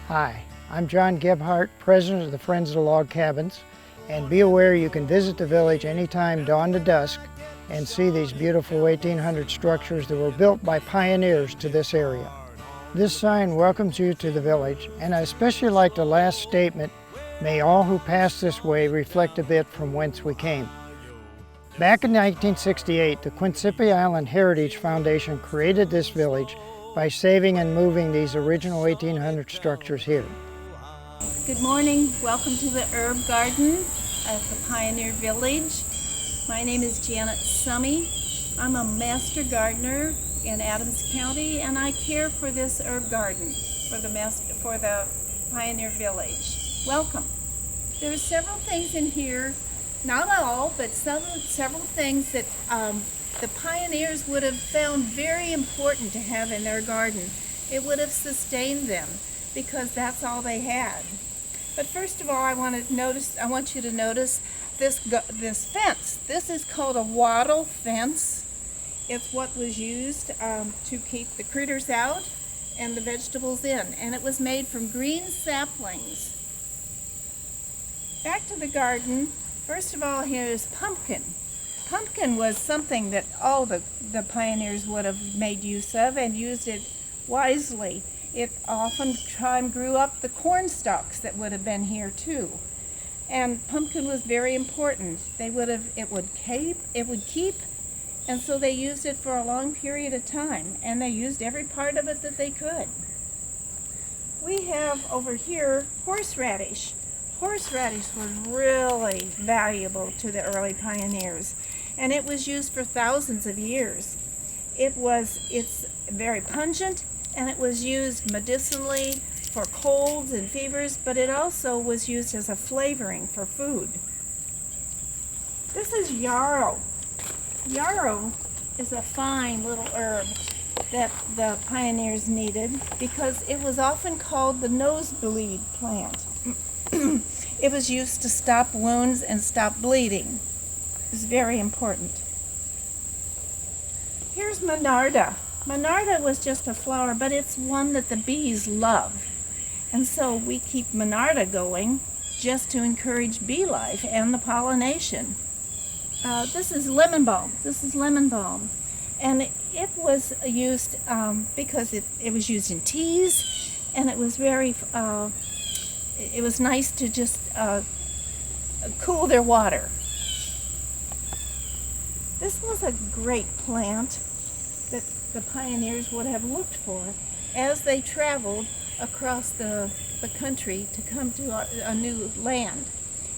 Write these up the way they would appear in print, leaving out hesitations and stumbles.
Hi, I'm John Gebhardt, President of the Friends of the Log Cabins, and be aware you can visit the village anytime dawn to dusk and see these beautiful 1800 structures that were built by pioneers to this area. This sign welcomes you to the village, and I especially like the last statement, "May all who pass this way reflect a bit from whence we came." Back in 1968, the Quinsipi Island Heritage Foundation created this village by saving and moving these original 1800 structures here. Good morning. Welcome to the herb garden at the Pioneer Village. My name is Janet Summy. I'm a master gardener in Adams County, and I care for this herb garden for the Pioneer Village. Welcome. There are several things in here, not all, but several things that the pioneers would have found very important to have in their garden. It would have sustained them because that's all they had. But first of all, I want you to notice this fence. This is called a wattle fence. It's what was used to keep the critters out and the vegetables in, and it was made from green saplings. Back to the garden. First of all, here's pumpkin. Pumpkin was something that all the pioneers would have made use of and used it wisely. It oftentimes grew up the corn stalks that would have been here too. And pumpkin was very important. It would keep, and so they used it for a long period of time, and they used every part of it that they could. We have over here horseradish. Horseradish was really valuable to the early pioneers, and it was used for thousands of years. It's very pungent, and it was used medicinally for colds and fevers, but it also was used as a flavoring for food. This is yarrow. Yarrow is a fine little herb that the pioneers needed because it was often called the nosebleed plant. It was used to stop wounds and stop bleeding. It was very important. Here's monarda. Monarda was just a flower, but it's one that the bees love. And so we keep monarda going just to encourage bee life and the pollination. This is lemon balm. And it was used because it was used in teas, and it was it was nice to just cool their water. This was a great plant that the pioneers would have looked for as they traveled across the country to come to a new land.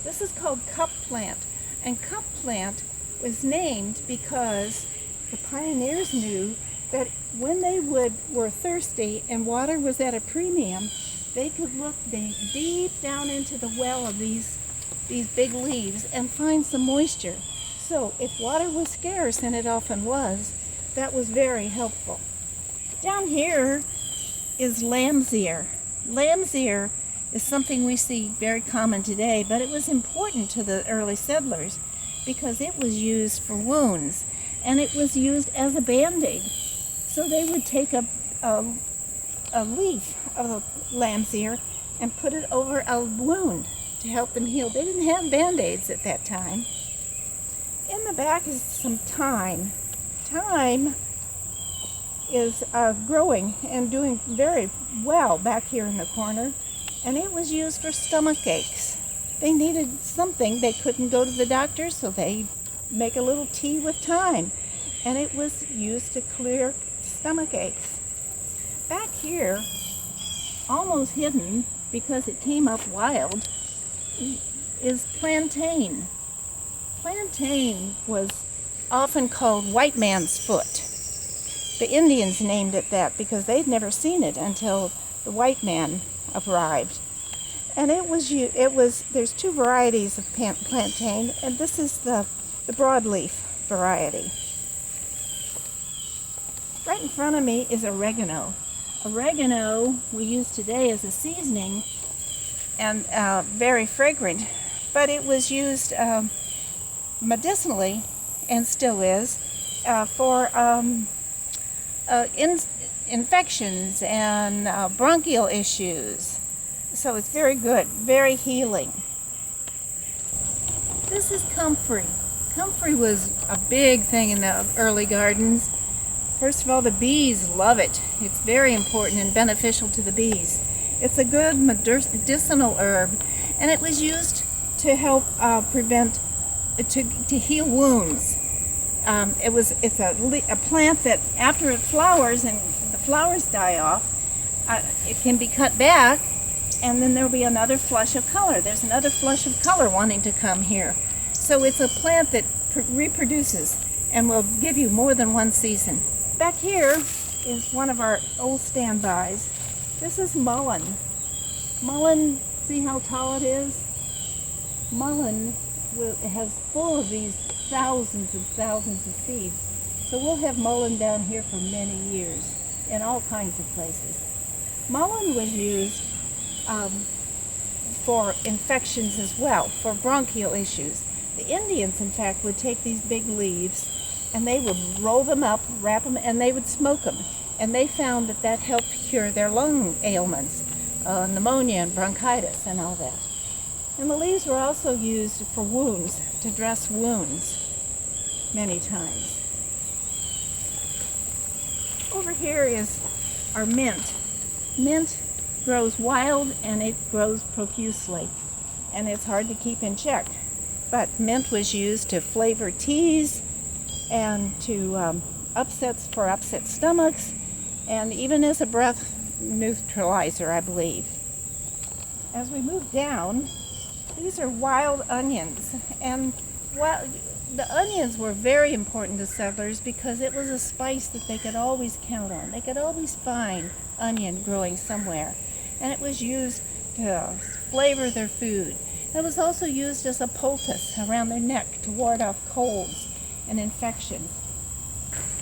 This is called cup plant, and cup plant was named because the pioneers knew that when they were thirsty and water was at a premium, they could look deep down into the well of these big leaves and find some moisture. So if water was scarce, and it often was, that was very helpful. Down here is lamb's ear. Lamb's ear is something we see very common today, but it was important to the early settlers because it was used for wounds, and it was used as a Band-Aid. So they would take a leaf of the lamb's ear and put it over a wound to help them heal. They didn't have Band-Aids at that time. In the back is some thyme. Thyme is growing and doing very well back here in the corner, and it was used for stomach aches. They needed something. They couldn't go to the doctor, so they make a little tea with thyme, and it was used to clear stomach aches. Back here, almost hidden because it came up wild, is plantain. Plantain was often called white man's foot. The Indians named it that because they'd never seen it until the white man arrived. And there's two varieties of plantain, and this is the broadleaf variety. Right in front of me is oregano. Oregano we use today as a seasoning and very fragrant, but it was used medicinally, and still is, for infections and bronchial issues. So it's very good, very healing. This is comfrey. Comfrey was a big thing in the early gardens. First of all, the bees love it. It's very important and beneficial to the bees. It's a good medicinal herb, and it was used to help to heal wounds. It's a plant that after it flowers and the flowers die off, it can be cut back, and then there'll be another flush of color. There's another flush of color wanting to come here. So it's a plant that reproduces and will give you more than one season. Back here is one of our old standbys. This is mullein. Mullein, see how tall it is? Mullein has full of these thousands and thousands of seeds. So we'll have mullein down here for many years in all kinds of places. Mullein was used for infections as well, for bronchial issues. The Indians, in fact, would take these big leaves and they would roll them up, wrap them, and they would smoke them. And they found that that helped cure their lung ailments, pneumonia and bronchitis and all that. And the leaves were also used for wounds, to dress wounds many times. Over here is our mint. Mint grows wild and it grows profusely, and it's hard to keep in check. But mint was used to flavor teas and to upset stomachs, and even as a breath neutralizer, I believe. As we move down, these are wild onions, and the onions were very important to settlers because it was a spice that they could always count on. They could always find onion growing somewhere, and it was used to flavor their food. It was also used as a poultice around their neck to ward off colds and infections.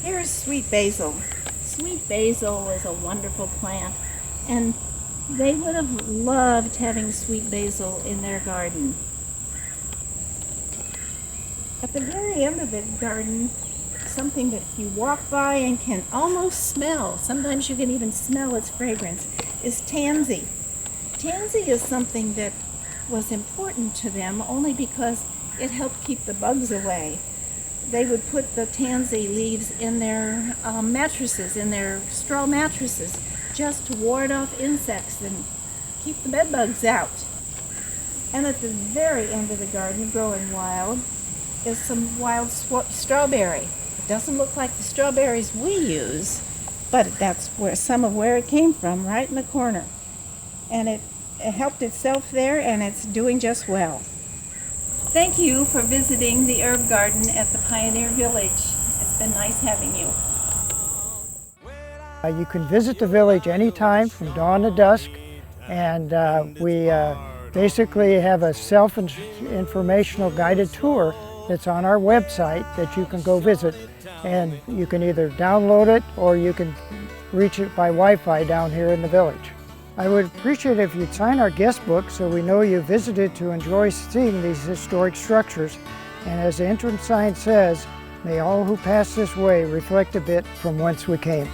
Here's sweet basil. Sweet basil was a wonderful plant, and they would have loved having sweet basil in their garden. At the very end of the garden, something that you walk by and can almost smell, sometimes you can even smell its fragrance, is tansy. Tansy is something that was important to them only because it helped keep the bugs away. They would put the tansy leaves in their mattresses, in their straw mattresses, just to ward off insects and keep the bed bugs out. And at the very end of the garden, growing wild, is some wild strawberry. It doesn't look like the strawberries we use, but that's some of where it came from, right in the corner. And it helped itself there, and it's doing just well. Thank you for visiting the herb garden at the Pioneer Village. It's been nice having you. You can visit the village anytime from dawn to dusk, and we basically have a self-informational guided tour that's on our website that you can go visit, and you can either download it or you can reach it by Wi-Fi down here in the village. I would appreciate it if you'd sign our guest book so we know you visited to enjoy seeing these historic structures. And as the entrance sign says, may all who pass this way reflect a bit from whence we came.